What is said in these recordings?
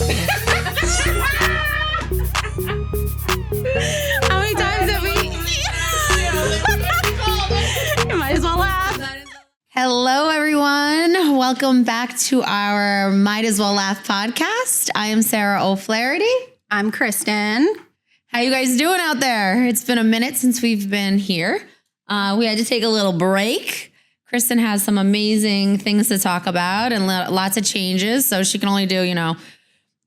How many times have we? You might as well laugh. Hello, everyone. Welcome back to our Might As Well Laugh podcast. I am Sarah O'Flaherty. I'm Kristen. How you guys doing out there? It's been a minute since we've been here. We had to take a little break. Kristen has some amazing things to talk about and lots of changes, so she can only do,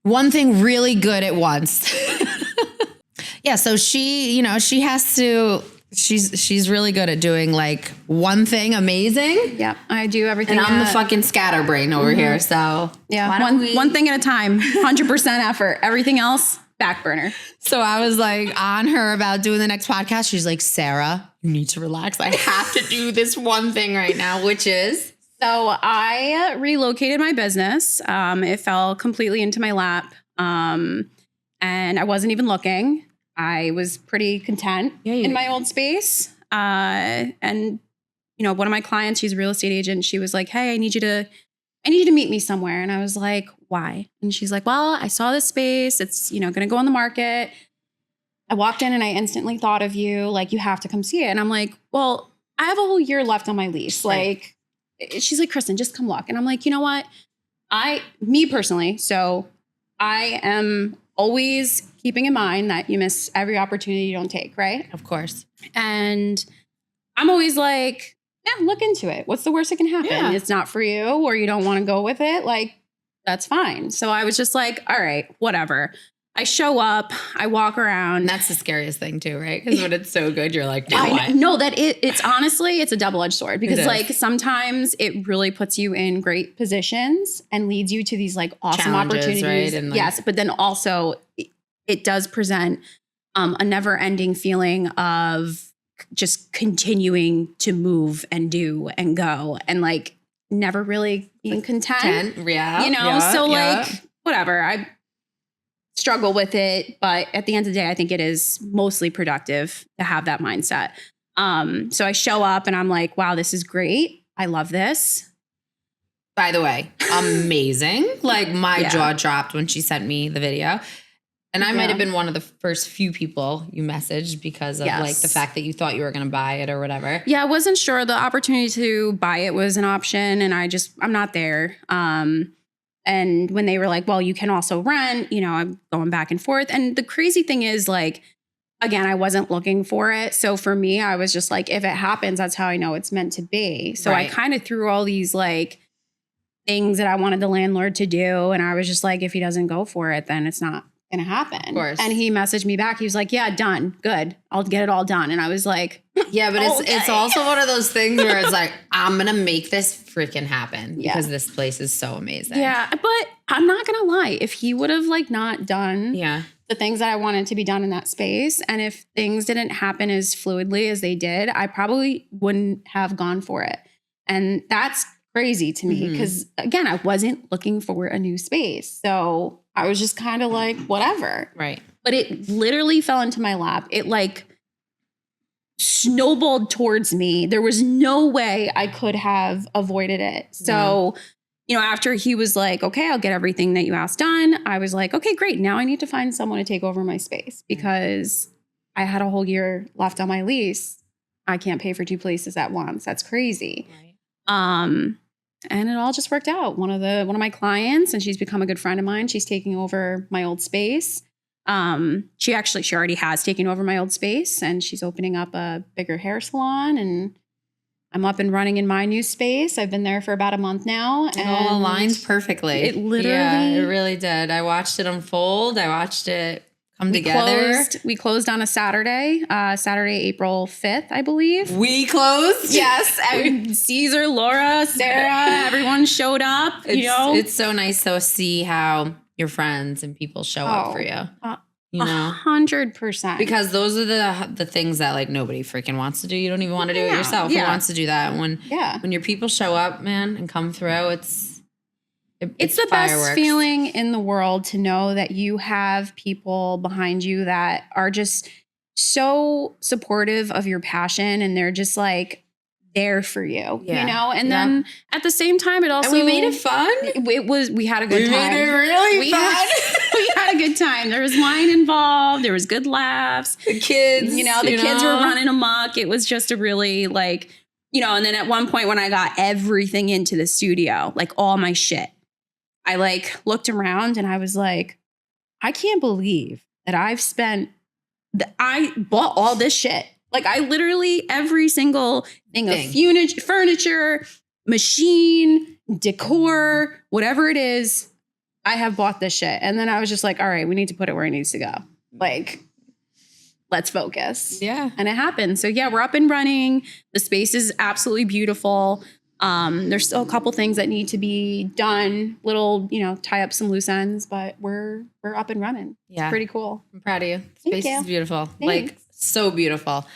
one thing really good at once. Yeah, so she has to. She's really good at doing like one thing amazing. Yep, I do everything. And I'm the fucking scatterbrain over here. So yeah, one thing at a time, 100% effort. Everything else, back burner. So I was like on her about doing the next podcast. She's like, Sarah, you need to relax. I have to do this one thing right now, which is. So I relocated my business. It fell completely into my lap, and I wasn't even looking. I was pretty content in my old space. And one of my clients, she's a real estate agent. She was like, hey, I need you to meet me somewhere. And I was like, why? And she's like, well, I saw this space. It's, going to go on the market. I walked in and I instantly thought of you. Like, you have to come see it. And I'm like, well, I have a whole year left on my lease. Like, she's like, Kristen, just come look. And I'm like, you know what? Me personally, so I am always keeping in mind that you miss every opportunity you don't take, right? Of course. And I'm always like, yeah, look into it. What's the worst that can happen? Yeah. It's not for you or you don't want to go with it. Like, that's fine. So I was just like, all right, whatever. I show up, I walk around. And that's the scariest thing too, right? Because when it's so good, you're like, it's honestly, it's a double-edged sword because like sometimes it really puts you in great positions and leads you to these like awesome challenges, opportunities. right? And yes, but then also it does present a never-ending feeling of just continuing to move and do and go and like never really being content. Yeah. Whatever. I struggle with it, but at the end of the day, I think it is mostly productive to have that mindset. So I show up and I'm like, wow, this is great. I love this. By the way, amazing. Like my jaw dropped when she sent me the video. And I might have been one of the first few people you messaged because of like the fact that you thought you were going to buy it or whatever. Yeah, I wasn't sure. The opportunity to buy it was an option and I'm not there. And when they were like, well, you can also rent, I'm going back and forth. And the crazy thing is like, again, I wasn't looking for it. So for me, I was just like, if it happens, that's how I know it's meant to be. So I kind of threw all these like things that I wanted the landlord to do. And I was just like, if he doesn't go for it, then it's not going to happen. Of course. And he messaged me back. He was like, yeah, done. Good. I'll get it all done. And I was like, yeah, but it's also one of those things where it's like, I'm going to make this freaking happen because this place is so amazing. Yeah. But I'm not going to lie. If he would have like not done the things that I wanted to be done in that space, and if things didn't happen as fluidly as they did, I probably wouldn't have gone for it. And that's crazy to me because again, I wasn't looking for a new space. So I was just kind of like, whatever. Right. But it literally fell into my lap. It like snowballed towards me. There was no way I could have avoided it. So, after he was like, okay, I'll get everything that you asked done. I was like, okay, great. Now I need to find someone to take over my space because I had a whole year left on my lease. I can't pay for two places at once. That's crazy. Right. And it all just worked out. One of my clients, and she's become a good friend of mine. She's taking over my old space. She already has taken over my old space, and she's opening up a bigger hair salon. And I'm up and running in my new space. I've been there for about a month now. It all aligns perfectly. It literally, it really did. I watched it unfold. I watched it come together. We closed on a Saturday, April 5th, I believe. We closed? Yes. And Caesar, Laura, Sarah, everyone showed up. It's so nice to see how your friends and people show up for you. 100%. Because those are the things that like nobody freaking wants to do. You don't even want to do it yourself. Who wants to do that? When your people show up, man, and come through, it's the best feeling in the world to know that you have people behind you that are just so supportive of your passion, and they're just like there for you, you know? And then at the same time, it also... And we made it fun. We had a good time. We made it really fun. good time. There was wine involved. There was good laughs. The kids, the kids were running amok. It was just a really like, and then at one point when I got everything into the studio, like all my shit, I like looked around and I was like, I can't believe that I bought all this shit. Like I literally every single thing of furniture, machine, decor, whatever it is, I have bought this shit. And then I was just like, all right, we need to put it where it needs to go. Like, let's focus. Yeah. And it happened. So yeah, we're up and running. The space is absolutely beautiful. There's still a couple things that need to be done, little, tie up some loose ends, but we're up and running. Yeah. It's pretty cool. I'm proud of you. Thank Space you. is beautiful. Thanks. Like so beautiful.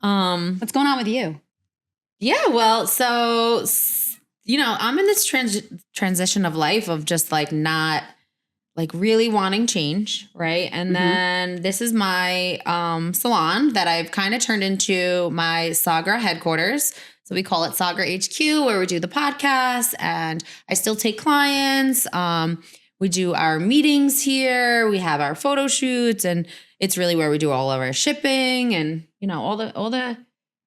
What's going on with you? Yeah. Well, so, I'm in this transition of life of just like not like really wanting change. Right. And then this is my salon that I've kind of turned into my Sagra headquarters. So we call it Sagra HQ, where we do the podcast and I still take clients. We do our meetings here. We have our photo shoots, and it's really where we do all of our shipping and, all the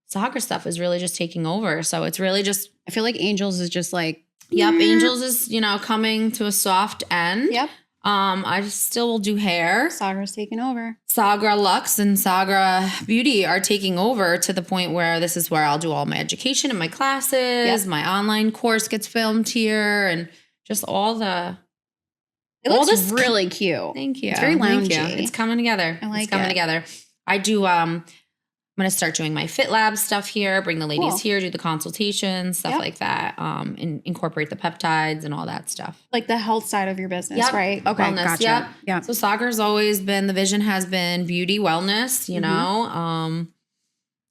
Sagra stuff is really just taking over. So it's really just, I feel like Angels is just like, yep. Angels is, coming to a soft end. Yep. I still will do hair. Sagra's taking over. Sagra Luxe and Sagra Beauty are taking over to the point where this is where I'll do all my education and my classes. Yep. My online course gets filmed here, and just all the. It looks really cute. Thank you. It's very loungy. It's coming together. I like it's coming together. I do. I'm going to start doing my Fit Lab stuff here, bring the ladies here, do the consultations, stuff like that, and incorporate the peptides and all that stuff. Like the health side of your business, right? Okay, wellness, gotcha. Yeah. So Sagra's always been, the vision has been beauty, wellness,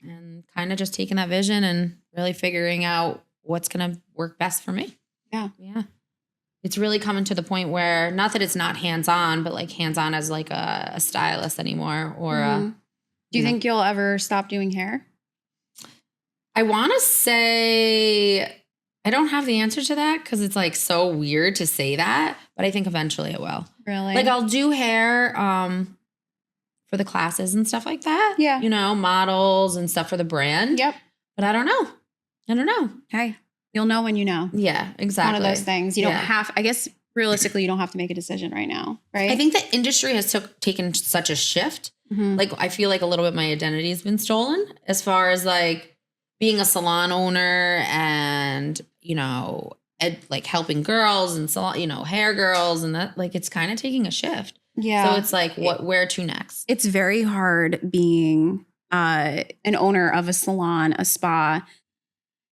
and kind of just taking that vision and really figuring out what's going to work best for me. Yeah. Yeah. It's really coming to the point where, not that it's not hands-on, but like hands-on as like a stylist anymore or Do you think you'll ever stop doing hair? I want to say I don't have the answer to that because it's like so weird to say that, but I think eventually it will. Really? Like I'll do hair for the classes and stuff like that. Yeah. Models and stuff for the brand. Yep. But I don't know. Hey, you'll know when you know. Yeah, exactly. One of those things. You don't have, I guess realistically, you don't have to make a decision right now, right? I think the industry has taken such a shift. Like, I feel like a little bit my identity has been stolen as far as like being a salon owner and, like helping girls and salon, hair girls and that, like, it's kind of taking a shift. Yeah. So it's like, where to next? It's very hard being an owner of a salon, a spa,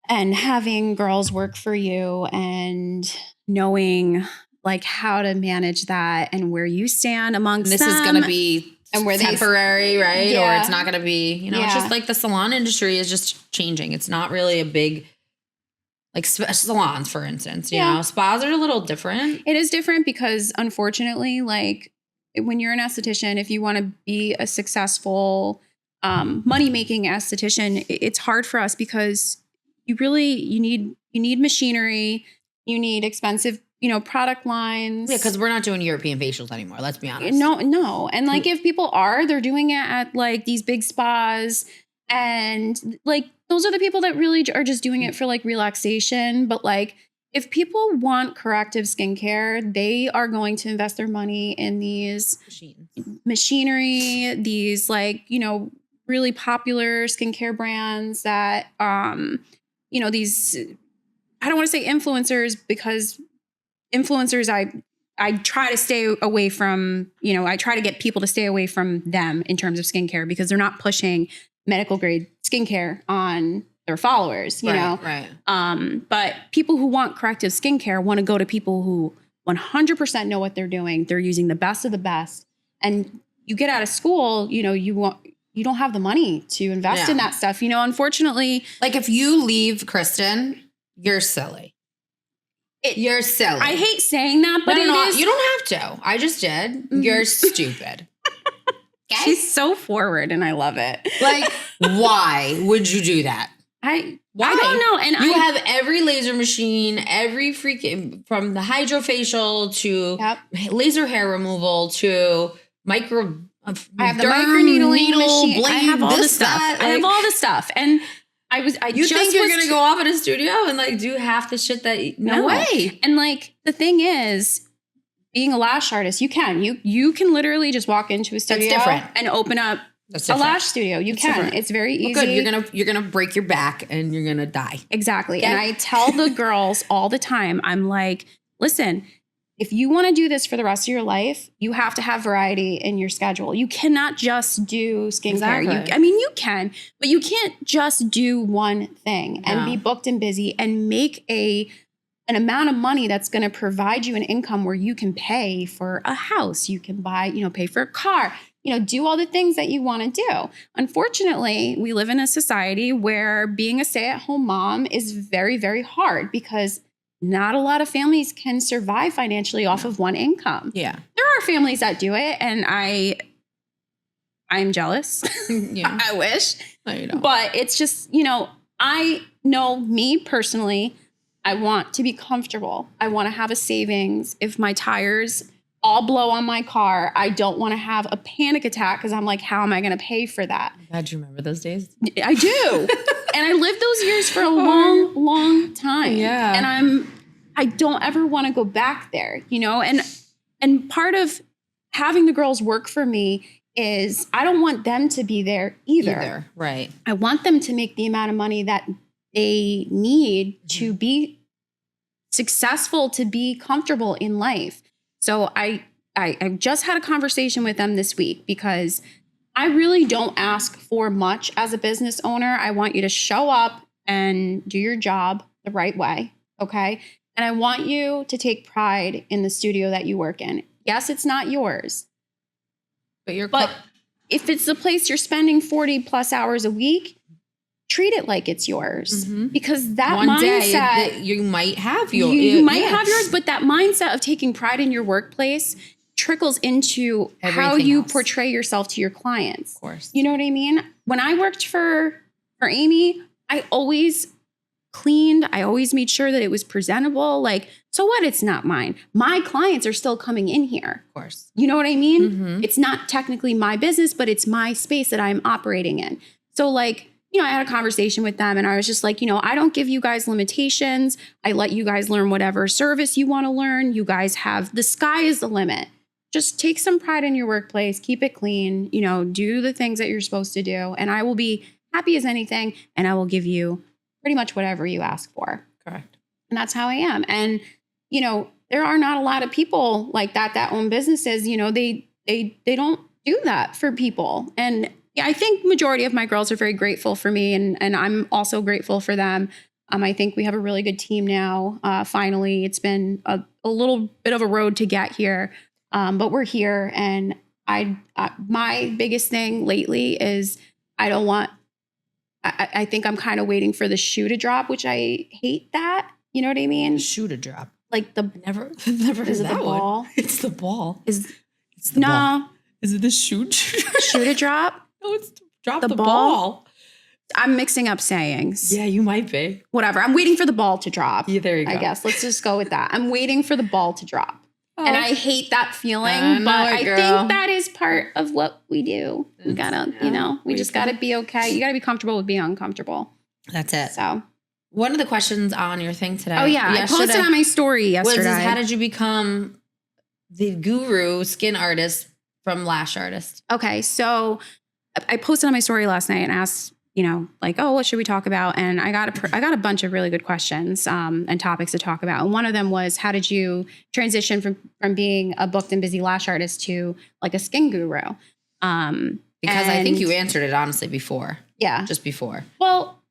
and having girls work for you and knowing like how to manage that and where you stand amongst this them. Is going to be and where temporary, right? Yeah. Or it's not going to be, it's just like the salon industry is just changing. It's not really a big, like salons, for instance, you know, spas are a little different. It is different because unfortunately, like when you're an esthetician, if you want to be a successful money-making esthetician, it's hard for us because you need machinery, you need expensive product lines. Yeah, because we're not doing European facials anymore. Let's be honest. No. And like if people are, they're doing it at like these big spas. And like those are the people that really are just doing it for like relaxation. But like if people want corrective skincare, they are going to invest their money in these machinery, these like, really popular skincare brands that, these, I don't want to say influencers because influencers, I try to stay away from, I try to get people to stay away from them in terms of skincare because they're not pushing medical grade skincare on their followers, you know? Right. But people who want corrective skincare want to go to people who 100% know what they're doing. They're using the best of the best. And you get out of school, you don't have the money to invest in that stuff. Unfortunately. Like if you leave Kristen, you're silly. You're silly. I hate saying that, but you don't have to. I just did. Mm-hmm. You're stupid. Okay? She's so forward and I love it. Like, why would you do that? I Why? don't know. And you have every laser machine, every freaking, from the hydrofacial to laser hair removal to micro. I have the microneedling machine. Blade, I have all the this, stuff. that, I have all the stuff. And you think you're going to go off in a studio and like do half the shit that, no way. And like, the thing is, being a lash artist, you can literally just walk into a studio and open up a lash studio. You can. Different. It's very easy. Good. You're gonna break your back and you're gonna die. Exactly. Okay. And I tell the girls all the time, I'm like, listen, if you want to do this for the rest of your life, you have to have variety in your schedule. You cannot just do skincare. Exactly. You can, but you can't just do one thing and be booked and busy and make an amount of money that's going to provide you an income where you can pay for a house, you can buy, pay for a car, do all the things that you want to do. Unfortunately, we live in a society where being a stay-at-home mom is very, very hard because not a lot of families can survive financially off of one income. Yeah. There are families that do it, and I'm jealous. Yeah. I wish. No, you don't. But it's just, I know me personally, I want to be comfortable. I want to have a savings. If my tires all blow on my car, I don't want to have a panic attack because I'm like, how am I going to pay for that? God, you remember those days? I do. And I lived those years for a long, long time. Yeah. And I don't ever want to go back there, and part of having the girls work for me is I don't want them to be there either. Right. I want them to make the amount of money that they need to be successful, to be comfortable in life. So I just had a conversation with them this week because I really don't ask for much as a business owner. I want you to show up and do your job the right way. Okay. And I want you to take pride in the studio that you work in. Yes, it's not yours. But if it's the place you're spending 40 plus hours a week, treat it like it's yours, because that one mindset, day you might have yours. You might have yours, but that mindset of taking pride in your workplace trickles into everything how you portray yourself to your clients. Of course. You know what I mean? When I worked for Amy, I always cleaned. I always made sure that it was presentable. Like, so what? It's not mine. My clients are still coming in here. Of course. You know what I mean? It's not technically my business, but it's my space that I'm operating in. So like, I had a conversation with them and I was just like, I don't give you guys limitations. I let you guys learn whatever service you want to learn. You guys the sky is the limit. Just take some pride in your workplace, keep it clean, do the things that you're supposed to do. And I will be happy as anything. And I will give you pretty much whatever you ask for. Correct. And that's how I am. And, there are not a lot of people like that own businesses. They don't do that for people. And yeah, I think majority of my girls are very grateful for me, and I'm also grateful for them. I think we have a really good team now. Finally, it's been a little bit of a road to get here, but we're here. And my biggest thing lately is I think I'm kind of waiting for the shoe to drop, which I hate that. You know what I mean? Shoe to drop. Like never heard is it that the ball? One. It's the ball. It's the ball. Is it the shoe? Shoe to drop? No, it's drop the ball. I'm mixing up sayings. Yeah, you might be. Whatever. I'm waiting for the ball to drop. Yeah, there you go. I guess. Let's just go with that. I'm waiting for the ball to drop. Oh. And I hate that feeling, but I think that is part of what we do. We gotta, we just gotta be okay. You gotta be comfortable with being uncomfortable. That's it. So one of the questions on your thing today. Oh yeah, I posted on my story yesterday. How did you become the guru skin artist from lash artist? Okay, so I posted on my story last night and asked, what should we talk about? And I got a bunch of really good questions and topics to talk about. And one of them was, how did you transition from being a booked and busy lash artist to like a skin guru? Because I think you answered it honestly before. Yeah, just before. Well,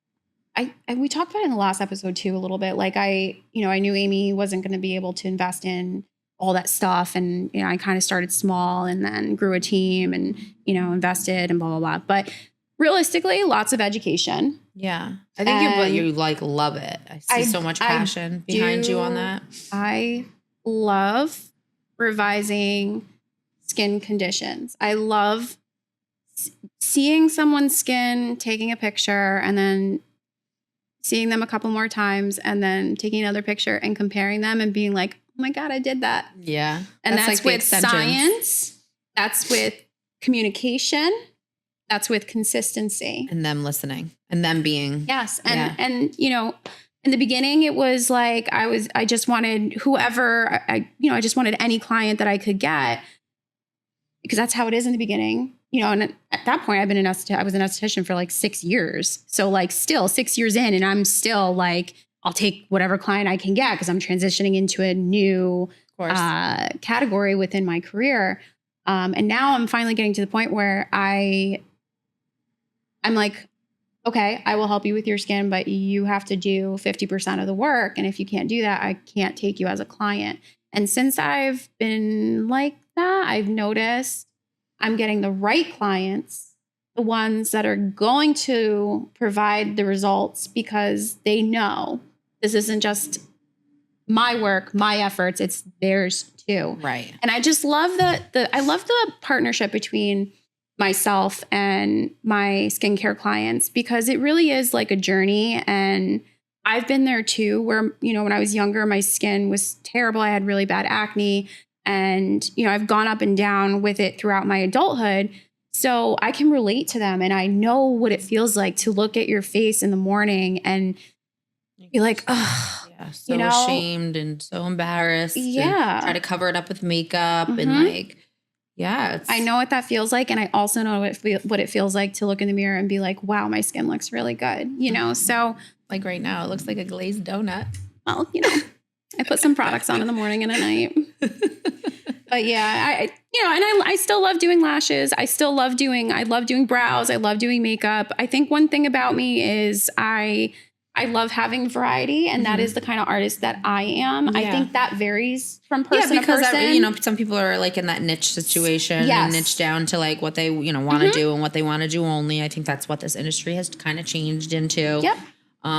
we talked about it in the last episode too a little bit. Like I knew Amy wasn't going to be able to invest in all that stuff. And, I kind of started small and then grew a team and, invested and blah, blah, blah. But realistically, lots of education. Yeah. I think you love it. I see so much passion behind you on that. I love revising skin conditions. I love seeing someone's skin, taking a picture, and then seeing them a couple more times, and then taking another picture and comparing them and being like, oh my God, I did that. Yeah. And that's like with science. That's with communication. That's with consistency. And them listening and them being. Yes. And you know, in the beginning, it was like, I just wanted whoever, I just wanted any client that I could get, because that's how it is in the beginning, you know. And at that point I was an esthetician for like 6 years. So like still 6 years in, and I'm still like, I'll take whatever client I can get, because I'm transitioning into a new category within my career. And now I'm finally getting to the point where I'm like, okay, I will help you with your skin, but you have to do 50% of the work. And if you can't do that, I can't take you as a client. And since I've been like that, I've noticed I'm getting the right clients, the ones that are going to provide the results, because they know this isn't just my work, my efforts, it's theirs too. Right. And I just love I love the partnership between myself and my skincare clients, because it really is like a journey. And I've been there too, where, you know, when I was younger, my skin was terrible. I had really bad acne, and, you know, I've gone up and down with it throughout my adulthood. So I can relate to them, and I know what it feels like to look at your face in the morning and be like, oh, yeah, so ashamed and so embarrassed. Yeah. And try to cover it up with makeup and like, yeah. I know what that feels like. And I also know what it feels like to look in the mirror and be like, wow, my skin looks really good. You know, so like right now, it looks like a glazed donut. Well, you know, I put some products on in the morning and at night. But yeah, I still love doing lashes. I love doing brows. I love doing makeup. I think one thing about me is I love having variety, and that is the kind of artist that I am. Yeah. I think that varies from person to person. You know, some people are like in that niche situation and niche down to like what they, you know, want to do and what they want to do only. I think that's what this industry has kind of changed into. Yep.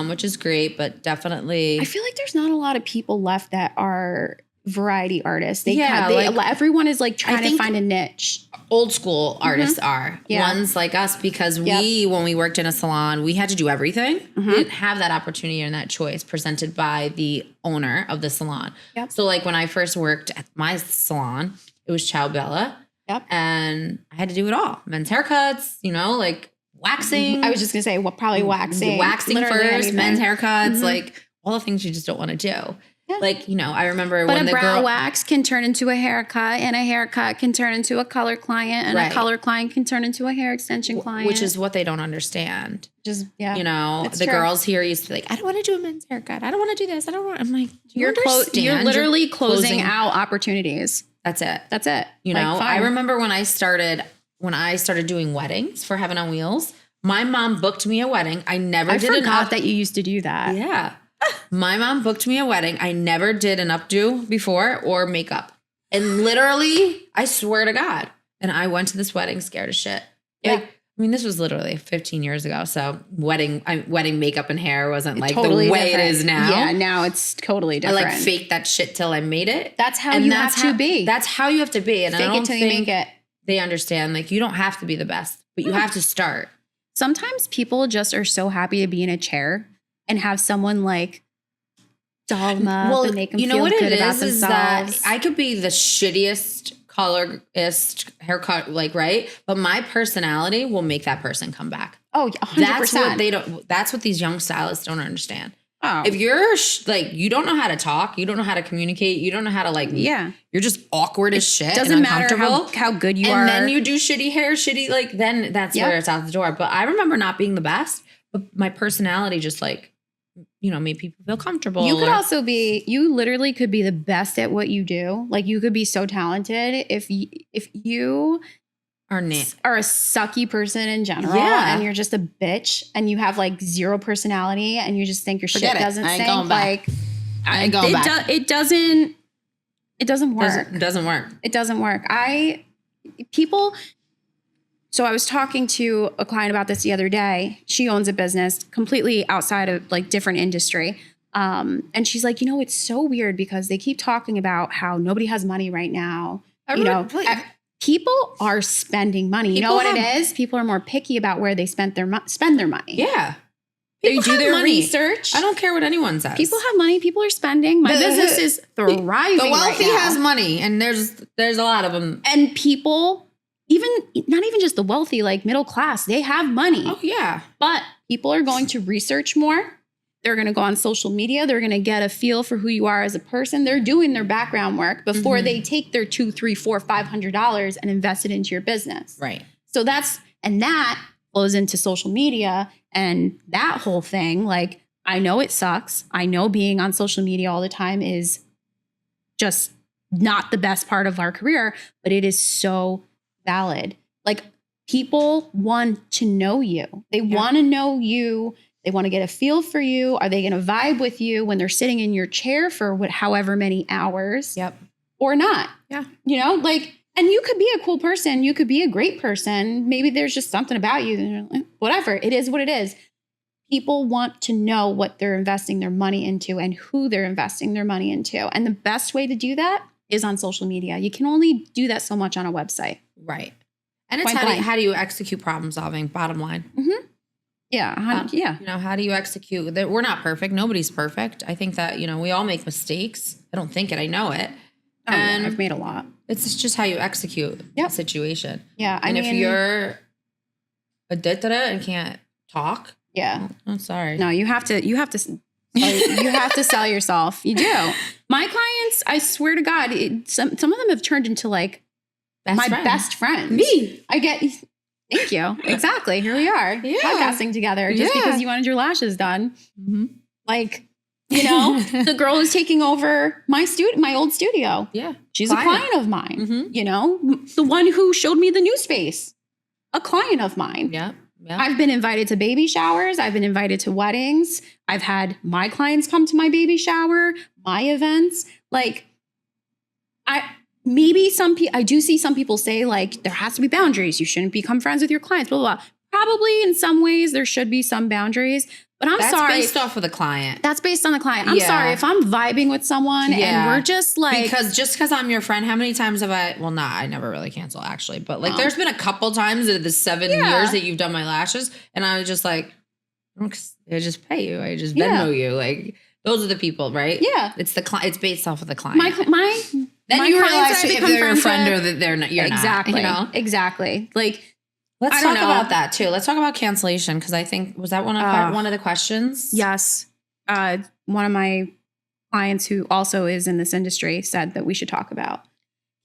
Which is great, but definitely. I feel like there's not a lot of people left that are variety artists. Everyone is like trying to find a niche. Old school artists are ones like us, because when we worked in a salon, we had to do everything. We didn't have that opportunity and that choice presented by the owner of the salon. Yep. So like when I first worked at my salon, it was Ciao Bella. Yep. And I had to do it all. Men's haircuts, you know, like waxing. I was just going to say, probably waxing. Waxing first, anything. Men's haircuts, like all the things you just don't want to do. Yeah. Like, you know, I remember when the brow wax can turn into a haircut, and a haircut can turn into a color client, and a color client can turn into a hair extension client. Which is what they don't understand. Just, you know, the girls here used to be like, I don't want to do a men's haircut. I don't want to do this. I don't want. I'm like, you're literally closing out opportunities. That's it. That's it. You know, I remember when I started doing weddings for Heaven on Wheels, my mom booked me a wedding. I forgot that you used to do that. Yeah. My mom booked me a wedding. I never did an updo before or makeup. And literally, I swear to God. And I went to this wedding scared as shit. Yeah. Like, I mean, this was literally 15 years ago. So wedding makeup and hair wasn't like totally the way different. It is now. Yeah, now it's totally different. I like faked that shit till I made it. That's how you have to be. That's how you have to be. And fake it till you make it. They understand, like, you don't have to be the best, but you have to start. Sometimes people just are so happy to be in a chair and have someone like doll them up and make them feel good about themselves. Is that I could be the shittiest colorist haircut, like, right? But my personality will make that person come back. Oh, 100%. That's what these young stylists don't understand. Oh. If you're you don't know how to talk, you don't know how to communicate, you don't know how to you're just awkward as shit. Doesn't matter how good you are. And then you do shitty hair, then that's where it's out the door. But I remember not being the best, but my personality just made people feel comfortable. You literally could be the best at what you do. Like, you could be so talented if you are a sucky person in general, and you're just a bitch, and you have like zero personality, and you just think your shit doesn't sink. Like, it doesn't work. It doesn't work. It doesn't work. So I was talking to a client about this the other day. She owns a business completely outside of like different industry. And she's like, it's so weird because they keep talking about how nobody has money right now. People are spending money. You know what it is? People are more picky about where they spend their money. Yeah. They do their research. I don't care what anyone says. People have money. People are spending. My business is thriving. The wealthy right now. has money, and there's a lot of them. And people, not even just the wealthy, like middle class, they have money. Oh yeah. But people are going to research more. They're going to go on social media. They're going to get a feel for who you are as a person. They're doing their background work before they take their $200, $300, $400, $500 and invest it into your business. Right. So that flows into social media and that whole thing. Like, I know it sucks. I know being on social media all the time is just not the best part of our career, but it is so valid. Like, people want to know you. They want to know you. They want to get a feel for you. Are they going to vibe with you when they're sitting in your chair for however many hours? Yep. Or not? Yeah. You know, like, and you could be a cool person. You could be a great person. Maybe there's just something about you. Whatever. It is what it is. People want to know what they're investing their money into and who they're investing their money into. And the best way to do that is on social media. You can only do that so much on a website. Right. And it's how do you execute problem solving, bottom line. Mm-hmm. Yeah. Yeah. You know, how do you execute? We're not perfect. Nobody's perfect. I think that, we all make mistakes. I don't think it. I know it. Oh, and I've made a lot. It's just how you execute the situation. Yeah. And if you're addicted and can't talk. Yeah. I'm sorry. No, you have to sell yourself. You do. My clients, I swear to God, some of them have turned into like best friends. Me. Thank you. Exactly. Here we are podcasting together just because you wanted your lashes done. Mm-hmm. Like, the girl who's taking over my old studio. Yeah. She's a client of mine, the one who showed me the new space, a client of mine. Yeah. Yeah. I've been invited to baby showers. I've been invited to weddings. I've had my clients come to my baby shower, my events. Like, I do see some people say like, there has to be boundaries. You shouldn't become friends with your clients, blah, blah, blah. Probably in some ways there should be some boundaries, but That's based off of the client. That's based on the client. I'm sorry if I'm vibing with someone and we're just like. Because I'm your friend, how many times have I never really cancel actually, but like there's been a couple times in the 7 years that you've done my lashes and I was just like, I just pay you. I just Venmo you. Like those are the people, right? Yeah. It's it's based off of the client. Then you realize if they're your friend or that they're not. You're exactly. not. Exactly. Like, let's talk about that too. Let's talk about cancellation because I think was that one of the questions. Yes. One of my clients who also is in this industry said that we should talk about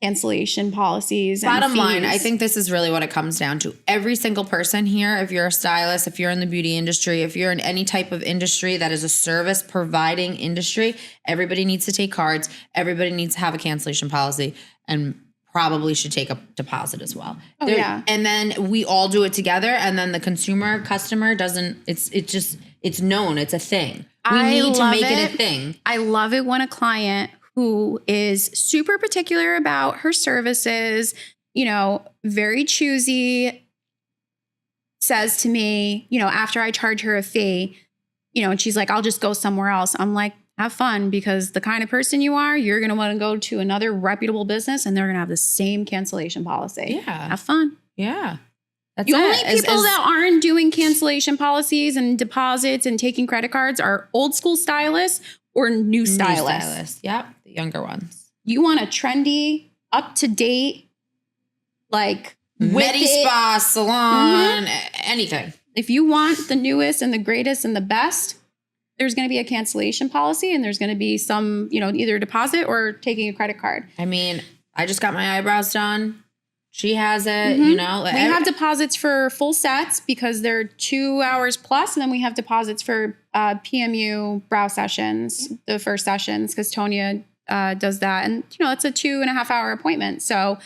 cancellation policies. Bottom line, I think this is really what it comes down to. Every single person here, if you're a stylist, if you're in the beauty industry, if you're in any type of industry that is a service providing industry, everybody needs to take cards. Everybody needs to have a cancellation policy and probably should take a deposit as well. Oh, yeah. And then we all do it together. And then the customer doesn't, it's known. It's a thing. We need to make it a thing. I love it when a client who is super particular about her services, very choosy, says to me, after I charge her a fee, and she's like, I'll just go somewhere else. I'm like, have fun, because the kind of person you are, you're going to want to go to another reputable business and they're going to have the same cancellation policy. Yeah. Have fun. Yeah. That's the only people that aren't doing cancellation policies and deposits and taking credit cards are old school stylists or new stylists. Yep. The younger ones. You want a trendy, up to date, like Medi Spa, salon, anything. If you want the newest and the greatest and the best, there's going to be a cancellation policy and there's going to be some, either deposit or taking a credit card. I mean, I just got my eyebrows done. She has it, We have deposits for full sets because they're 2 hours plus. And then we have deposits for PMU brow sessions, the first sessions, because Tonya does that. And, it's a 2.5 hour appointment. So,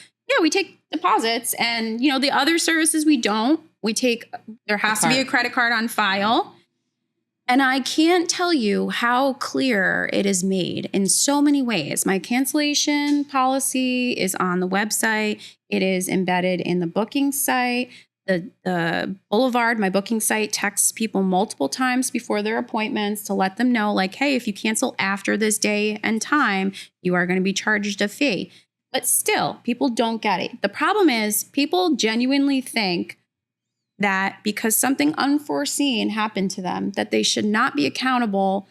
we take deposits. And, the other services we don't. There has to be a credit card on file. And I can't tell you how clear it is made in so many ways. My cancellation policy is on the website. It is embedded in the booking site. The Boulevard, my booking site, texts people multiple times before their appointments to let them know, like, hey, if you cancel after this day and time, you are going to be charged a fee. But still, people don't get it. The problem is people genuinely think that because something unforeseen happened to them, that they should not be accountable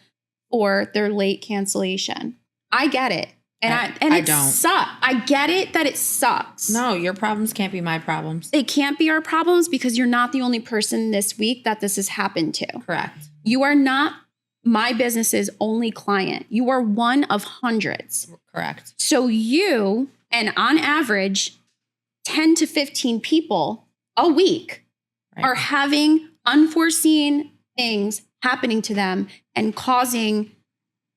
for their late cancellation. I get it. And I don't. Sucks. I get it that it sucks. No, your problems can't be my problems. They can't be our problems because you're not the only person this week that this has happened to. Correct. You are not my business's only client. You are one of hundreds. Correct. So you, and on average, 10 to 15 people a week are having unforeseen things happening to them and causing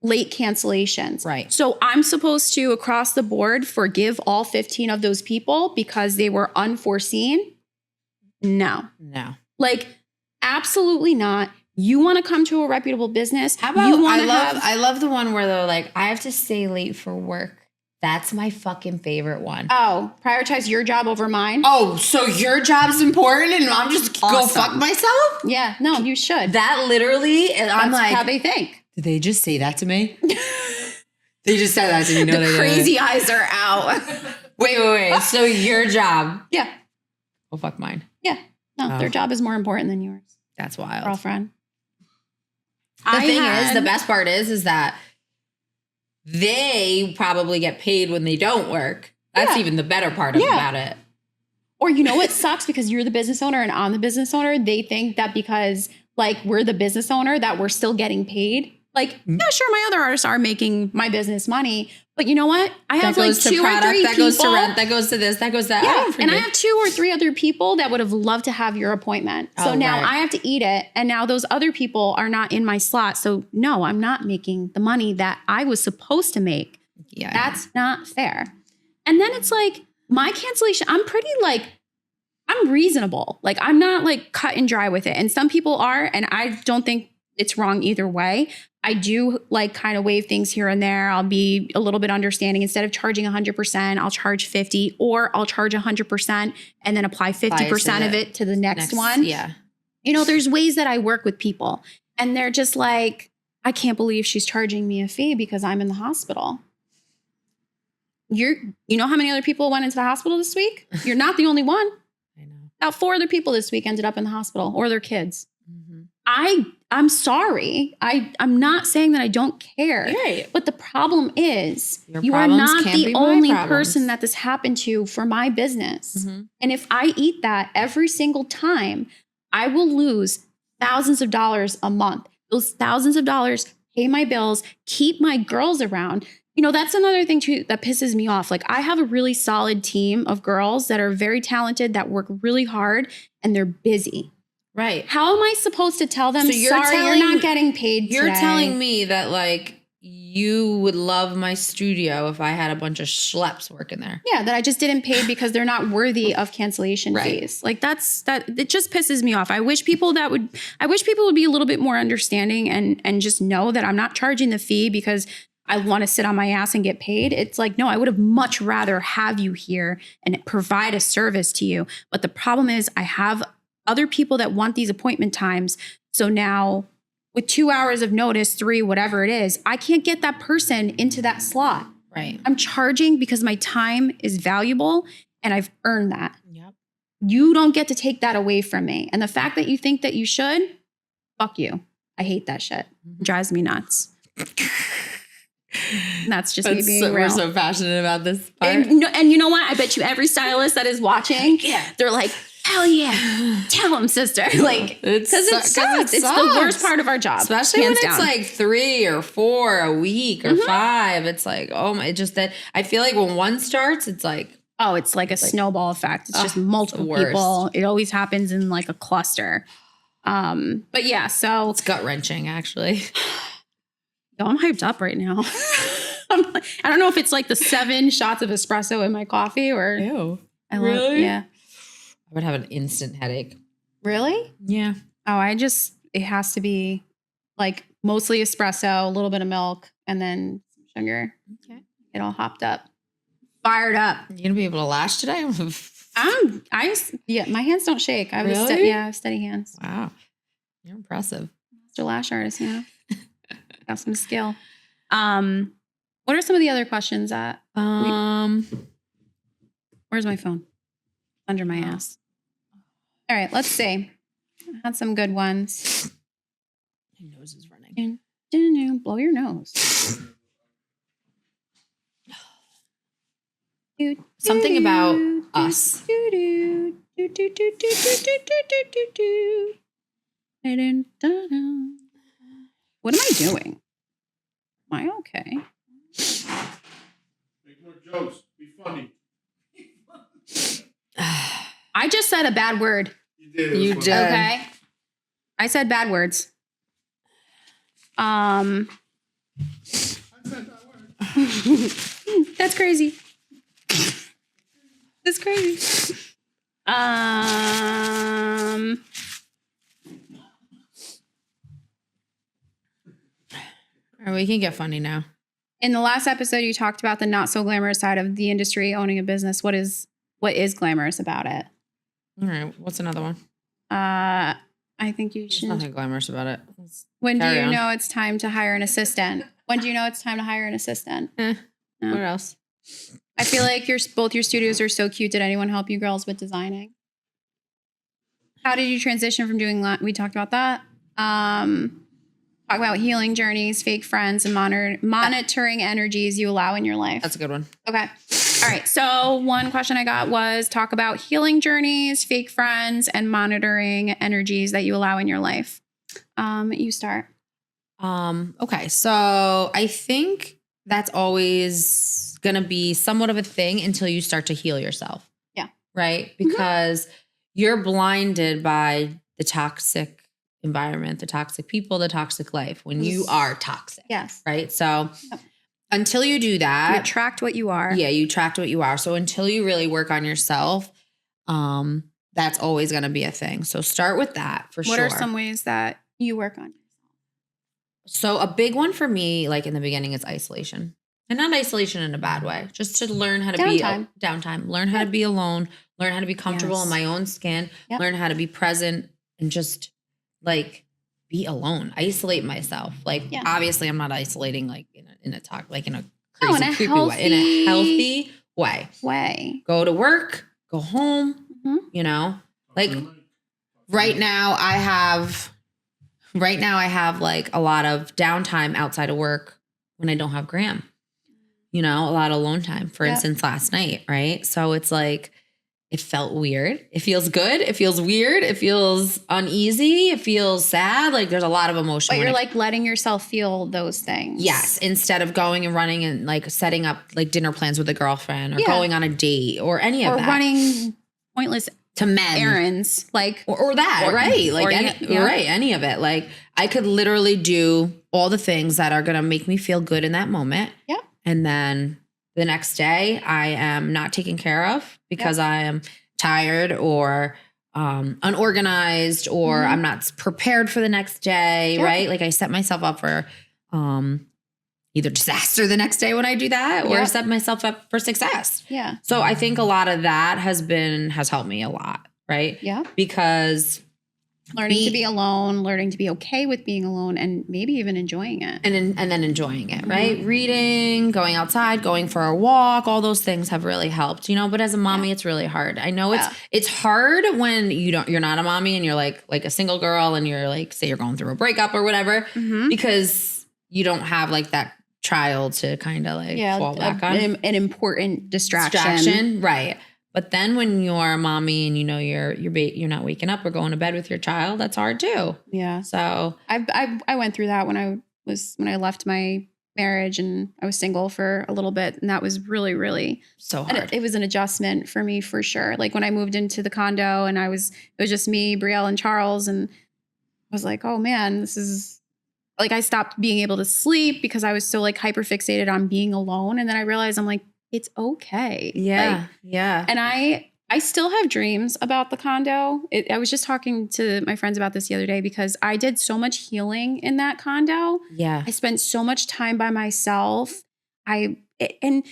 late cancellations. Right. So I'm supposed to, across the board, forgive all 15 of those people because they were unforeseen? No. Like, absolutely not. You want to come to a reputable business. How about, I love the one where they're like, I have to stay late for work. That's my fucking favorite one. Oh, prioritize your job over mine? Oh, so your job's important and I'm just go fuck myself? Yeah, no, you should. That literally, and I'm like, how they think. Did they just say that to me? They just said that to me. No, the crazy eyes are out. Wait. So your job. Yeah. Oh, fuck mine. Yeah. No, their job is more important than yours. That's wild. Girlfriend. The best part is that they probably get paid when they don't work. That's even the better part about it. Or you know what sucks because you're the business owner and I'm the business owner. They think that because like we're the business owner that we're still getting paid. Like, yeah, sure, my other artists are making my business money. But you know what? I have like 2 or 3 people. That goes to rent. That goes to this. That goes to that. Yeah. And I have 2 or 3 other people that would have loved to have your appointment. So now I have to eat it. And now those other people are not in my slot. So no, I'm not making the money that I was supposed to make. Yeah. That's not fair. And then it's like my cancellation, I'm reasonable. Like I'm not like cut and dry with it. And some people are, and I don't think it's wrong either way. I do like kind of waive things here and there. I'll be a little bit understanding. Instead of charging 100%, I'll charge 50, or I'll charge 100% and then apply 50% of it to the next one. Yeah. You know, there's ways that I work with people and they're just like, I can't believe she's charging me a fee because I'm in the hospital. You know how many other people went into the hospital this week? You're not the only one. I know. About 4 other people this week ended up in the hospital, or their kids. Mm-hmm. I'm sorry. I'm not saying that I don't care. Right. But the problem is you are not the only person that this happened to for my business. Mm-hmm. And if I eat that every single time, I will lose thousands of dollars a month. Those thousands of dollars pay my bills, keep my girls around. You know, that's another thing too that pisses me off. Like I have a really solid team of girls that are very talented, that work really hard, and they're busy. Right. How am I supposed to tell them, you're not getting paid today? You're telling me that like you would love my studio if I had a bunch of schleps working there. Yeah, that I just didn't pay because they're not worthy of cancellation fees. Like that it just pisses me off. I wish people would be a little bit more understanding and just know that I'm not charging the fee because I want to sit on my ass and get paid. It's like, no, I would have much rather have you here and provide a service to you. But the problem is I have other people that want these appointment times. So now with 2 hours of notice, 3, whatever it is, I can't get that person into that slot. Right. I'm charging because my time is valuable and I've earned that. Yep. You don't get to take that away from me. And the fact that you think that you should, fuck you. I hate that shit. It drives me nuts. That's just me being real. We're so passionate about this part. And you know what? I bet you every stylist that is watching, they're like, hell yeah, tell them, sister. Like, because it sucks. It's the worst part of our job. Especially when it's like 3 or 4 a week or 5. It's like, oh my, just that. I feel like when one starts, it's like. Oh, it's like a snowball effect. It's just multiple people. It always happens in like a cluster. But yeah, so. It's gut wrenching, actually. Oh, I'm hyped up right now. I don't know if it's like the 7 shots of espresso in my coffee or. Ew. Really? I would have an instant headache. Really? Yeah. Oh, it has to be like mostly espresso, a little bit of milk, and then some sugar. Okay. It all hopped up. Fired up. You gonna be able to lash today? My hands don't shake. I have steady hands. Wow. You're impressive. Master lash artist, got some skill. What are some of the other questions that where's my phone? Under my ass. All right, let's see. I had some good ones. My nose is running. Blow your nose. Something about us. What am I doing? Am I okay? Make more jokes. Be funny. I just said a bad word. You did. You did. Okay. I said bad words. I said that word. That's crazy. That's crazy. All right, we can get funny now. In the last episode, you talked about the not so glamorous side of the industry, owning a business. What is glamorous about it? All right, what's another one? I think you There's should. nothing glamorous about it. When do carry you on. know it's time to hire an assistant? When do you know it's time to hire an assistant? No. What else? I feel like both your studios are so cute. Did anyone help you girls with designing? How did you transition from doing that? We talked about that. Talk about healing journeys, fake friends, and monitoring energies you allow in your life. That's a good one. Okay. All right. So one question I got was talk about healing journeys, fake friends, and monitoring energies that you allow in your life. You start. Okay, so I think that's always going to be somewhat of a thing until you start to heal yourself. Yeah. Right? Because you're blinded by the toxic environment, the toxic people, the toxic life when you are toxic. Yes. Right? So until you do that, You attract what you are. yeah, you attract what you are. So until you really work on yourself, that's always going to be a thing. So start with that for sure. What are some ways that you work on yourself? So a big one for me, like in the beginning, is isolation. And not isolation in a bad way, just to learn how to be downtime, learn how to be alone, learn how to be comfortable in my own skin, learn how to be present and just like be alone, isolate myself. Like obviously I'm not isolating like in a talk, like in a crazy, creepy way, in a healthy way. Go to work, go home, you know, like right now I have like a lot of downtime outside of work when I don't have Graham, you know, a lot of alone time, for instance, last night. Right. So it's like, it felt weird. It feels good. It feels weird. It feels uneasy. It feels sad. Like there's a lot of emotion. But you're like letting yourself feel those things. Yes. Instead of going and running and like setting up like dinner plans with a girlfriend or going on a date or any of that. Or running pointless to men errands, like or that, right? Like or any of it. Like I could literally do all the things that are going to make me feel good in that moment. Yeah. And then the next day I am not taken care of because I am tired or unorganized or I'm not prepared for the next day, right? Like I set myself up for either disaster the next day when I do that or set myself up for success. Yeah. So I think a lot of that has helped me a lot, right? Yeah. Because learning to be alone, learning to be okay with being alone and maybe even enjoying it. And then enjoying it, right? Reading, going outside, going for a walk, all those things have really helped, you know, but as a mommy, it's really hard. I know it's hard when you're not a mommy and you're like a single girl and you're like, say you're going through a breakup or whatever, because you don't have like that child to kind of like fall back on. An important distraction. Right. But then when you're a mommy and you know you're not waking up or going to bed with your child, that's hard too. Yeah. So I went through that when I left my marriage and I was single for a little bit, and that was really, really so hard. It was an adjustment for me for sure. Like when I moved into the condo and it was just me, Brielle, and Charles, and I was like, oh man, this is like I stopped being able to sleep because I was so like hyper fixated on being alone, and then I realized I'm like, it's okay. Yeah. Yeah. And I still have dreams about the condo. I was just talking to my friends about this the other day because I did so much healing in that condo. Yeah. I spent so much time by myself. And spending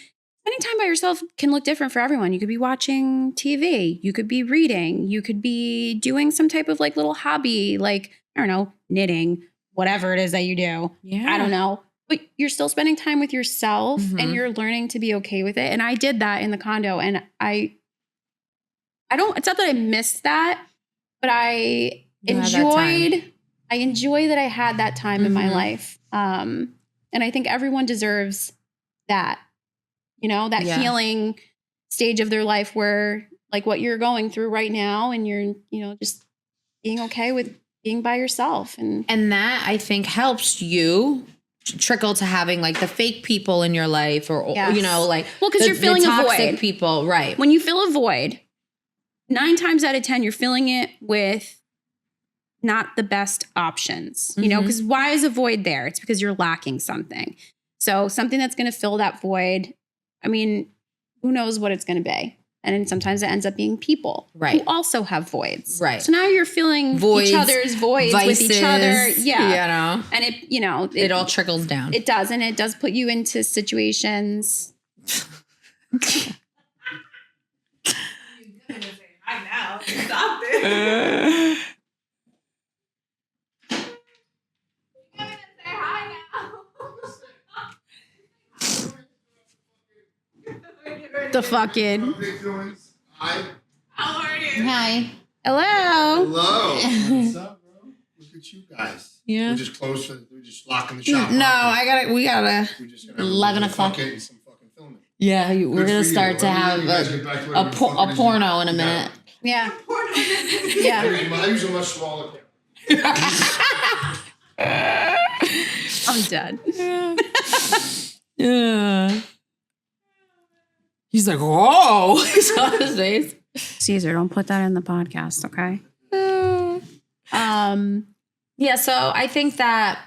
time by yourself can look different for everyone. You could be watching TV. You could be reading. You could be doing some type of like little hobby, like, I don't know, knitting, whatever it is that you do. Yeah. I don't know. But you're still spending time with yourself and you're learning to be okay with it. And I did that in the condo. And I don't, it's not that I missed that. but I enjoy that I had that time in my life. And I think everyone deserves that, that healing stage of their life where like what you're going through right now and you're, just being okay with being by yourself. And that I think helps you trickle to having like the fake people in your life or, like, because you're feeling the a toxic void. people. Right. When you feel a void, 9 times out of 10, you're filling it with not the best options, because why is a void there? It's because you're lacking something. So something that's going to fill that void. I mean, who knows what it's going to be? And then sometimes it ends up being people who also have voids. Right. So now you're filling each other's voids vices, with each other. Yeah. And it all trickles down. It does. And it does put you into situations. I know. Stop it. The fucking. Hi. How are you? Hi. Hello. Hello. What's up, bro? Look at you guys. Yeah. We're just closed. We're just locking the shop. No, we gotta. We're just gonna 11 o'clock. And some fucking filming. Yeah, we're gonna start to have a porno in a minute. Yeah. I use a much smaller camera. I'm dead. Yeah. He's like, whoa. He saw his face. Caesar, don't put that in the podcast, okay? Yeah, so I think that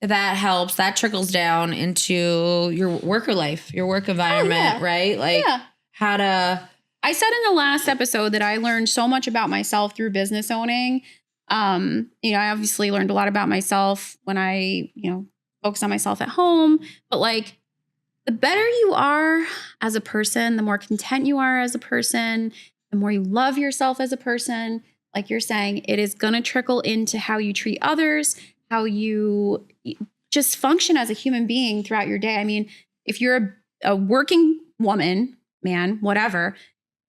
helps. That trickles down into your worker life, your work environment, right? Like how to. I said in the last episode that I learned so much about myself through business owning. I obviously learned a lot about myself when I, focus on myself at home, but like the better you are as a person, the more content you are as a person, the more you love yourself as a person, like you're saying, it is going to trickle into how you treat others, how you just function as a human being throughout your day. I mean, if you're a working woman, man, whatever,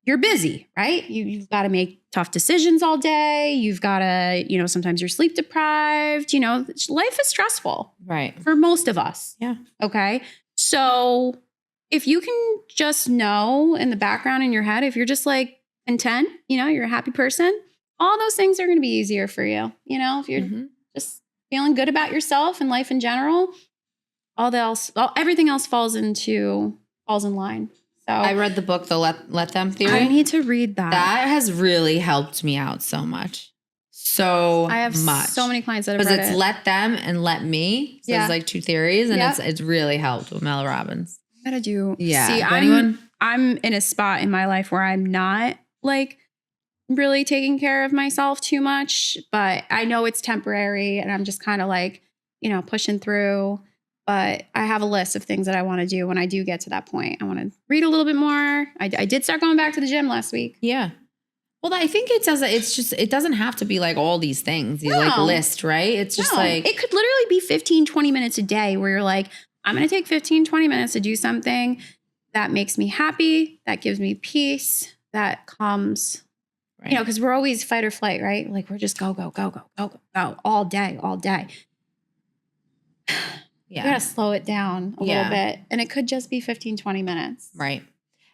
you're busy, right? You've got to make tough decisions all day. You've got to, sometimes you're sleep deprived. Life is stressful. Right. For most of us. Yeah. Okay. So if you can just know in the background in your head, if you're just like content, you're a happy person, all those things are going to be easier for you. If you're just feeling good about yourself and life in general, everything else falls in line. So I read the book, The Let Them Theory. I need to read that. That has really helped me out so much. I have so many clients that have read it. Because it's let them and let me. So there's like 2 theories, and it's really helped with Mel Robbins. I gotta do. Yeah. See, I'm in a spot in my life where I'm not like really taking care of myself too much, but I know it's temporary, and I'm just kind of like, pushing through. But I have a list of things that I want to do when I do get to that point. I want to read a little bit more. I did start going back to the gym last week. Yeah. Well, I think it doesn't have to be like all these things you like list, right? It's just like. It could literally be 15, 20 minutes a day where you're like, I'm going to take 15, 20 minutes to do something that makes me happy, that gives me peace, that calms, because we're always fight or flight, right? Like we're just go all day. Yeah. You got to slow it down a little bit. And it could just be 15, 20 minutes. Right.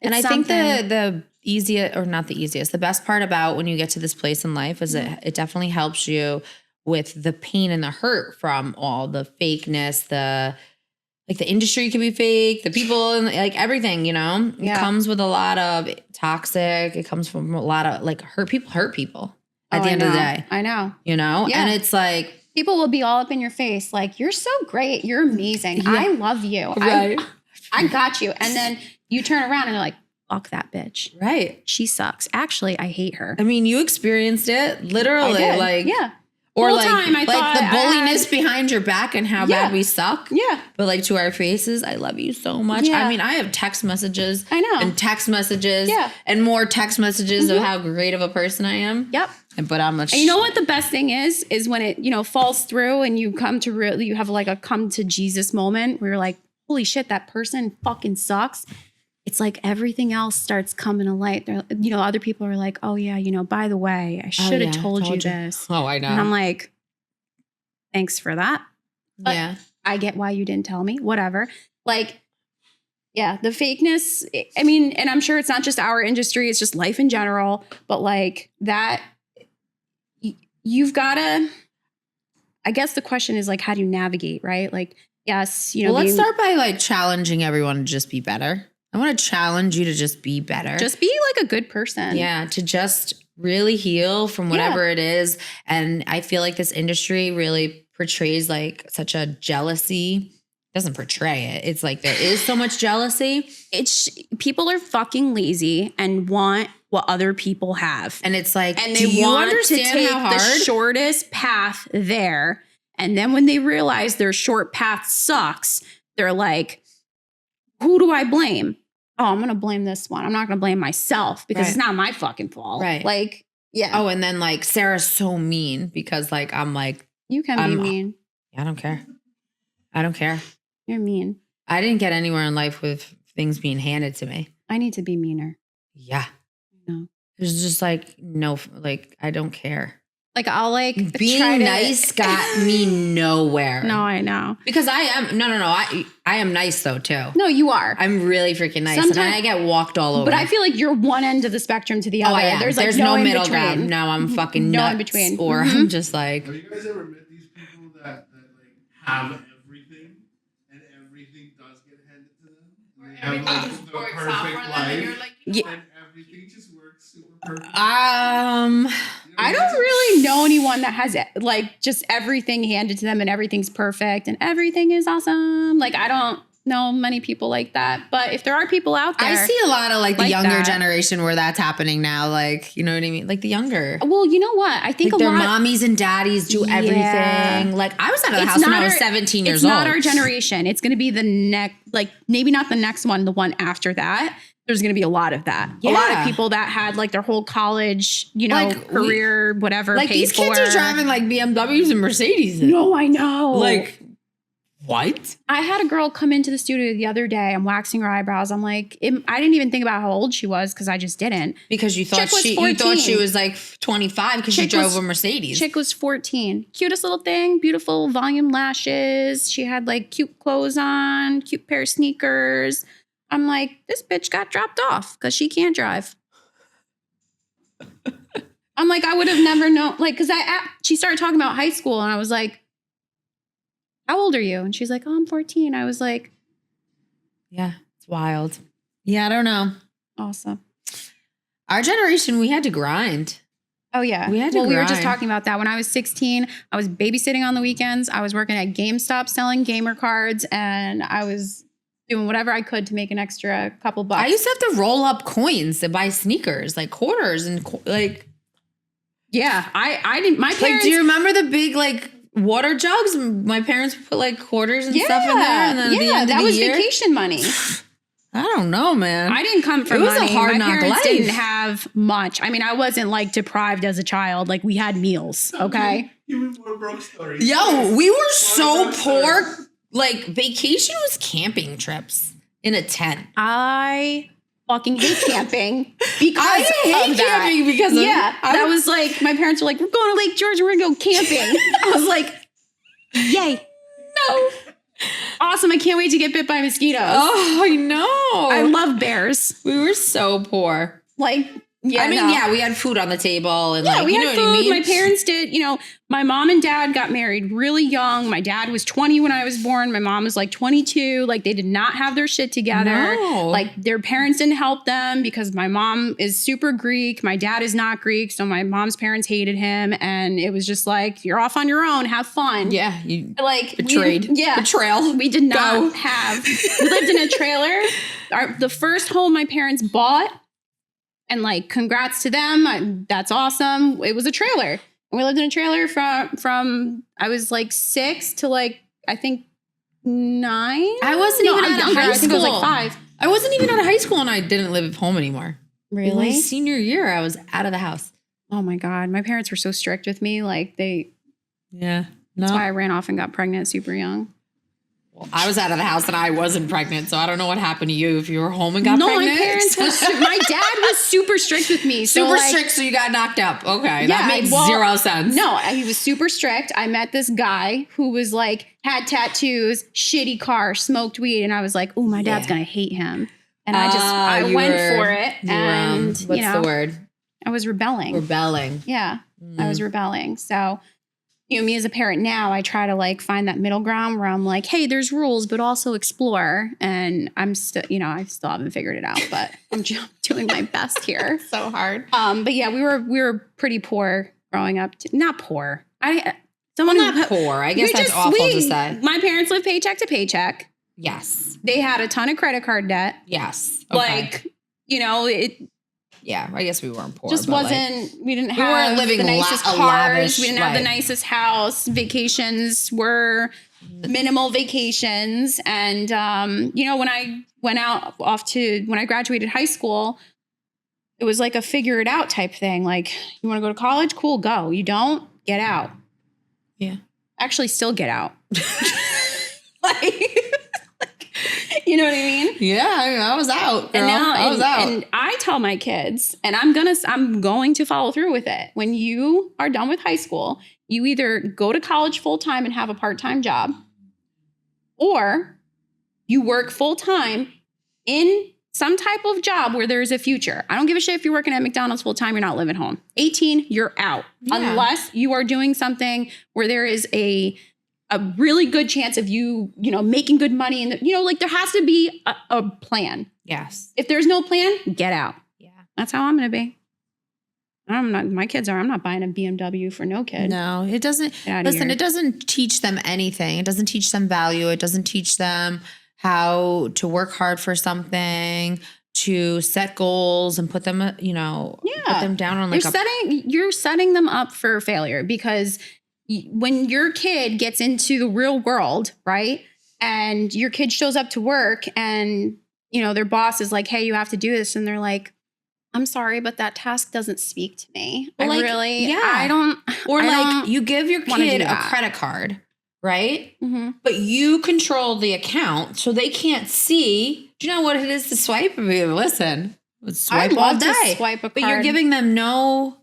And I think the easiest, or not the easiest, the best part about when you get to this place in life is it definitely helps you with the pain and the hurt from all the fakeness, the industry can be fake, the people, and like everything, it comes with a lot of toxic. It comes from a lot of like hurt people at the end of the day. I know. Yeah. And it's like. People will be all up in your face like, you're so great. You're amazing. I love you. Right. I got you. And then you turn around and they're like, fuck that bitch. Right. She sucks. Actually, I hate her. I mean, you experienced it literally. I did. Like, yeah. Or like the bulliness behind your back and how bad we suck. Yeah. But like to our faces, I love you so much. Yeah. I mean, I have text messages. I know. And text messages. Yeah. And more text messages of how great of a person I am. Yep. But I'm and you know what the best thing is when it, falls through and you come to you have like a come to Jesus moment where you're like, holy shit, that person fucking sucks. it's like everything else starts coming to light. They're, other people are like, oh yeah, by the way, I should have told you this. Oh, I know. And I'm like, thanks for that. But yeah. I get why you didn't tell me, whatever. Like, yeah, the fakeness, I mean, and I'm sure it's not just our industry, it's just life in general, but like that, you've got to, I guess the question is like, how do you navigate, right? Like, yes, well, let's start by like challenging everyone to just be better. I want to challenge you to just be better. Just be like a good person. Yeah, to just really heal from whatever it is. And I feel like this industry really portrays like such a jealousy. Doesn't portray it. It's like there is so much jealousy. People are fucking lazy and want what other people have. And it's like, and they want to take the shortest path there. And then when they realize their short path sucks, they're like, who do I blame? Oh, I'm going to blame this one. I'm not going to blame myself because it's not my fucking fault. Right. Like, yeah. Oh, and then like Sarah's so mean because like, I'm like. You can be mean. I don't care. I don't care. You're mean. I didn't get anywhere in life with things being handed to me. I need to be meaner. Yeah. No. There's just like, no, like, I don't care. Like I'll like being nice got me nowhere. No, I know. Because I am no. I am nice though too. No, you are. I'm really freaking nice. And I get walked all over. But I feel like you're one end of the spectrum to the other. Yeah. There's no middle ground. No, I'm fucking nuts. No in between. Or I'm just like. Have you guys ever met these people that like have everything and everything does get handed to them? And they have like the perfect life. And everything just works super perfect. I don't really know anyone that has like just everything handed to them and everything's perfect and everything is awesome. Like I don't know many people like that, but if there are people out there, I see a lot of like the younger generation where that's happening now. Like, you know what I mean? Like the younger. Well, you know what? I think like their mommies and daddies do everything. Like I was out of the house when I was 17 years old. It's not our generation. It's going to be the next, like maybe not the next one, the one after that. There's going to be a lot of that. Yeah. A lot of people that had like their whole college, career, whatever. Like these kids are driving like BMWs and Mercedes. No, I know. Like what? I had a girl come into the studio the other day. I'm waxing her eyebrows. I'm like, I didn't even think about how old she was because I just didn't. Because you thought she was like 25 because she drove a Mercedes. Chick was 14. Cutest little thing. Beautiful volume lashes. She had like cute clothes on, cute pair of sneakers. I'm like, this bitch got dropped off because she can't drive. I'm like, I would have never known. Like, because she started talking about high school and I was like, how old are you? And she's like, oh, I'm 14. I was like, yeah, it's wild. Yeah, I don't know. Awesome. Our generation, we had to grind. Oh, yeah. We were just talking about that. When I was 16, I was babysitting on the weekends. I was working at GameStop selling gamer cards and I was doing whatever I could to make an extra couple bucks. I used to have to roll up coins to buy sneakers, like quarters and like. Yeah, I didn't. My parents. Like, do you remember the big like water jugs? My parents put like quarters and stuff in there. And then at the end that of the year, vacation money. I don't know, man. I didn't come from money. It was a hard knock life. My parents didn't life. have much. I mean, I wasn't like deprived as a child. Like we had meals. Okay. Even more broke stories. Yo, we were so poor. Like vacation was camping trips in a tent. I fucking hate camping because I hate camping because of that was like my parents were like, we're going to Lake George and we're gonna go camping. I was like, yay. No. Awesome. I can't wait to get bit by mosquitoes. Oh, I know. I love bears. We were so poor. Like, yeah, I mean, we had food on the table and like, we you know had what food. I mean? My parents did, my mom and dad got married really young. My dad was 20 when I was born. My mom was like 22. Like they did not have their shit together. No. Like their parents didn't help them because my mom is super Greek. My dad is not Greek. So my mom's parents hated him. And it was just like, you're off on your own. Have fun. Yeah. You like betrayed. Betrayal. We did not have. We lived in a trailer. The first home my parents bought. And like, congrats to them. That's awesome. It was a trailer. And we lived in a trailer from I was like 6 to like, I think 9. I wasn't even out of high school. I think I was like 5. I wasn't even out of high school and I didn't live at home anymore. Really? In my senior year, I was out of the house. Oh my God. My parents were so strict with me. Like Yeah. That's why I ran off and got pregnant super young. Well, I was out of the house and I wasn't pregnant, so I don't know what happened to you if you were home and got No, pregnant. my parents my dad was super strict with me. So Super strict, so you got knocked up. Okay, Yeah, that makes zero sense. No, he was super strict. I met this guy who was like, had tattoos, shitty car, smoked weed. And I was like, oh, my dad's going to hate him. And I went for it. And, what's the word? I was rebelling. Rebelling. Yeah, I was rebelling. So, me as a parent now, I try to like find that middle ground where I'm like, hey, there's rules, but also explore. And I'm still, I still haven't figured it out, but I'm doing my best here. So hard. But yeah, we were pretty poor growing up. Not poor. Not poor. I guess that's awful to say. My parents lived paycheck to paycheck. Yes. They had a ton of credit card debt. Yes. Okay. It Yeah, I guess we weren't poor. just wasn't. We didn't have weren't living the nicest cars. lavish We didn't have the life. nicest house. Vacations were minimal vacations, and when I went when I graduated high school, it was like a figure it out type thing. Like, you want to go to college? Cool, go. You don't, get out. Yeah. Actually, still get out. You know what I mean? Yeah, I was out, girl. I was out. And I tell my kids, and I'm going to follow through with it. When you are done with high school, you either go to college full time and have a part-time job, or you work full time in some type of job where there's a future. I don't give a shit if you're working at McDonald's full time, you're not living home. 18, you're out. Yeah. Unless you are doing something where there is a really good chance of you making good money. And, like, there has to be a plan. Yes. If there's no plan, get out. Yeah. That's how I'm going to be. I'm not buying a BMW for no kid. No, it doesn't. Listen, it doesn't teach them anything. It doesn't teach them value. It doesn't teach them how to work hard for something, to set goals and put them, put them down on like you're setting them up for failure, because when your kid gets into the real world, right? And your kid shows up to work and, their boss is like, hey, you have to do this. And they're like, I'm sorry, but that task doesn't speak to me. You give your kid a credit card, right? Mm-hmm. But you control the account so they can't see. Do you know what it is to swipe? I mean, listen, swipe all day. Swipe a card. But you're giving them no...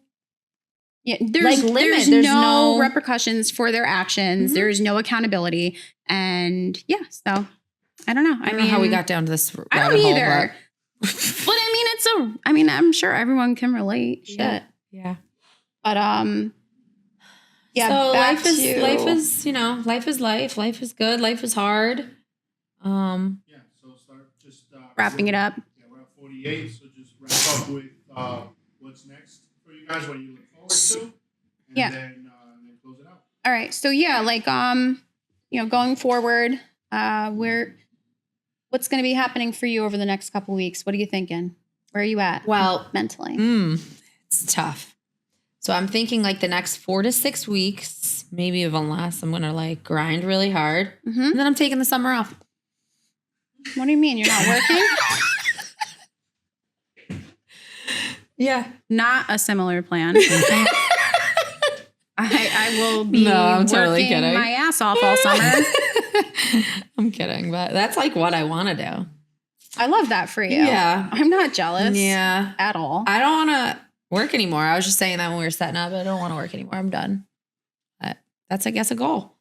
Yeah, there's There's no repercussions for their actions. Mm-hmm. There's no accountability. And so I don't know. I don't know how we got down to this rabbit hole. I don't either. But I'm sure everyone can relate. Shit. Yeah. But so life is life is life. Life is good. Life is hard. Yeah. So start just wrapping it up. Yeah, we're at 48. So just wrap up with what's next for you guys. What you look forward to. And then close it out. All right. So going forward, what's going to be happening for you over the next couple of weeks? What are you thinking? Where are you at? Well, mentally, it's tough. So I'm thinking like the next 4 to 6 weeks, maybe even less. I'm gonna like grind really hard, and then I'm taking the summer off. What do you mean you're not working? Yeah, not a similar plan. I will be working my ass off all summer. I'm kidding, but that's like what I want to do. I love that for you. Yeah. I'm not jealous. Yeah. At all. I don't want to work anymore. I was just saying that when we were setting up. I don't want to work anymore. I'm done. That's, I guess, a goal.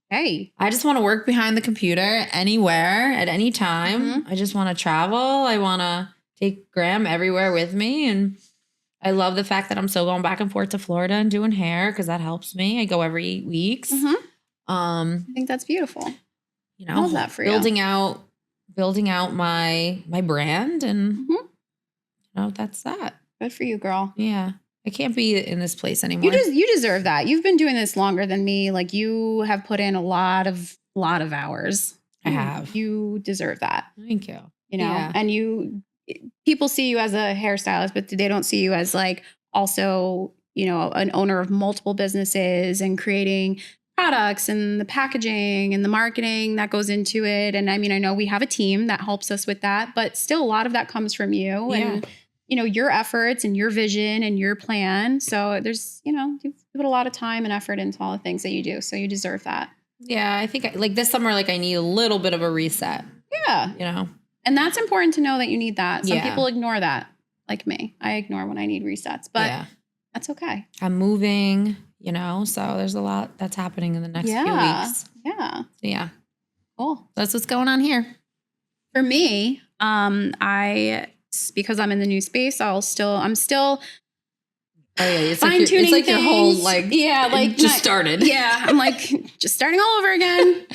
Hey. I just want to work behind the computer anywhere at any time. Mm-hmm. I just want to travel. I want to take Graham everywhere with me. And I love the fact that I'm still going back and forth to Florida and doing hair because that helps me. I go every 8 weeks. Mm-hmm. I think that's beautiful. I love that for building out my brand, and that's that. Good for you, girl. Yeah, I can't be in this place anymore. You deserve that. You've been doing this longer than me. Like, you have put in a lot of hours. I have. You deserve that. Thank you. Yeah. And people see you as a hairstylist, but they don't see you as like also an owner of multiple businesses and creating products and the packaging and the marketing that goes into it. And I know we have a team that helps us with that, but still a lot of that comes from you and, your efforts and your vision and your plan. So there's, you put a lot of time and effort into all the things that you do. So you deserve that. Yeah, I think like this summer, like I need a little bit of a reset. Yeah. You know? And that's important to know that you need that. Some Yeah. people ignore that, like me. I ignore when I need resets, but that's okay. I'm moving, you know, so there's a lot that's happening in the next few weeks. Yeah. So yeah. Cool. That's what's going on here. For me, because I'm in the new space, I'm still Oh yeah, it's fine-tuning like your whole like just started. Yeah, I'm like just starting all over again.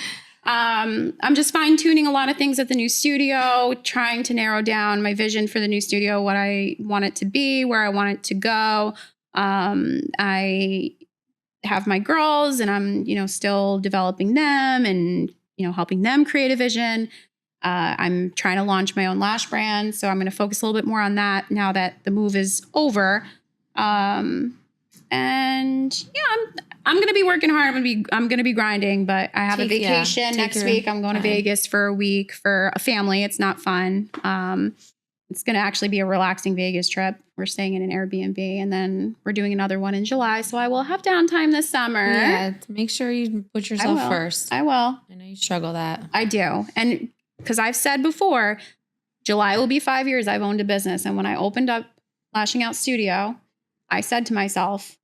I'm just fine-tuning a lot of things at the new studio, trying to narrow down my vision for the new studio, what I want it to be, where I want it to go. I have my girls and I'm, still developing them and, helping them create a vision. I'm trying to launch my own lash brand. So I'm going to focus a little bit more on that now that the move is over. And yeah, I'm going to be working hard. I'm going to be grinding, but I have a vacation next week. I'm going to Vegas for a week for a family. It's not fun. It's going to actually be a relaxing Vegas trip. We're staying in an Airbnb and then we're doing another one in July. So I will have downtime this summer. Yeah. Make sure you put yourself first. I will. I know you struggle that. I do. And because I've said before, July will be 5 years I've owned a business. And when I opened up Lashing Out Studio, I said to myself,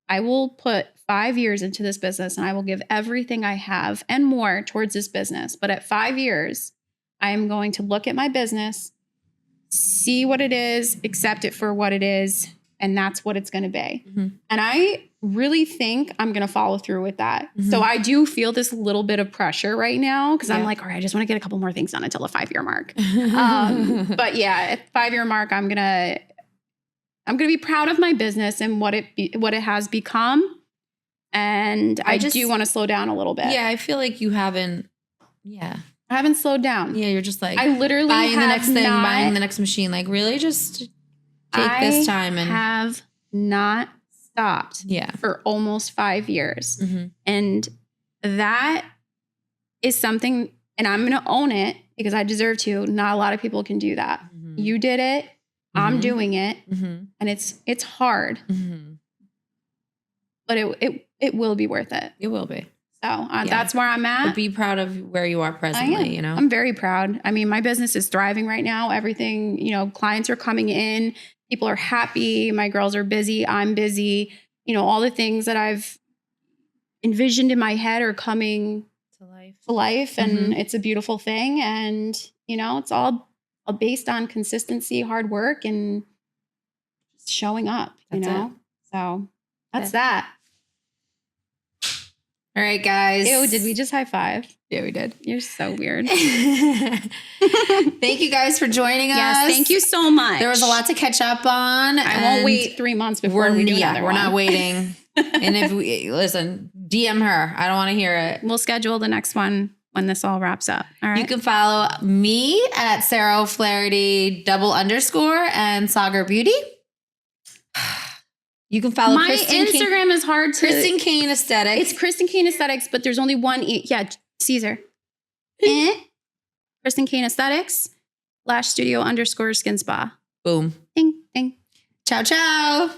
I will put 5 years into this business and I will give everything I have and more towards this business. But at 5 years, I am going to look at my business, see what it is, accept it for what it is, and that's what it's going to be. Mm-hmm. And I really think I'm going to follow through with that. Mm-hmm. So I do feel this little bit of pressure right now because I'm like, all right, I just want to get a couple more things done until the 5 year mark. But yeah, at 5 year mark, I'm going to be proud of my business and what it has become. And I do want to slow down a little bit. Yeah, I feel like you haven't. Yeah. I haven't slowed down. Yeah, you're just like I literally buying the next thing, buying the next machine. Like really just take this time and have not stopped for almost 5 years. Mm-hmm. And that is something, and I'm going to own it because I deserve to. Not a lot of people can do that. Mm-hmm. You did it. Mm-hmm. I'm doing it. Mm-hmm. And it's hard. Mm-hmm. But it will be worth it. It will be. So that's where I'm at. But be proud of where you are presently, I'm very proud. I mean, my business is thriving right now. Everything, clients are coming in. People are happy. My girls are busy. I'm busy. All the things that I've envisioned in my head are coming to life. And it's a beautiful thing. And, it's all based on consistency, hard work, and showing up, So that's that. All right, guys. Ew, did we just high five? Yeah, we did. You're so weird. Thank you guys for joining us. Yes, thank you so much. There was a lot to catch up on. I won't wait 3 months before we do another one. We're not waiting. And if we, listen, DM her. I don't want to hear it. We'll schedule the next one when this all wraps up. All right. You can follow me at Sarah O'Flaherty _ and Sagar Beauty. You can follow my Instagram is hard to. Kristen Kane Aesthetics. It's Kristen Kane Aesthetics, but there's only one E. Yeah, Caesar. Kristen Kane Aesthetics _ studio _ skin spa. Boom. Ding, ding. Ciao, ciao.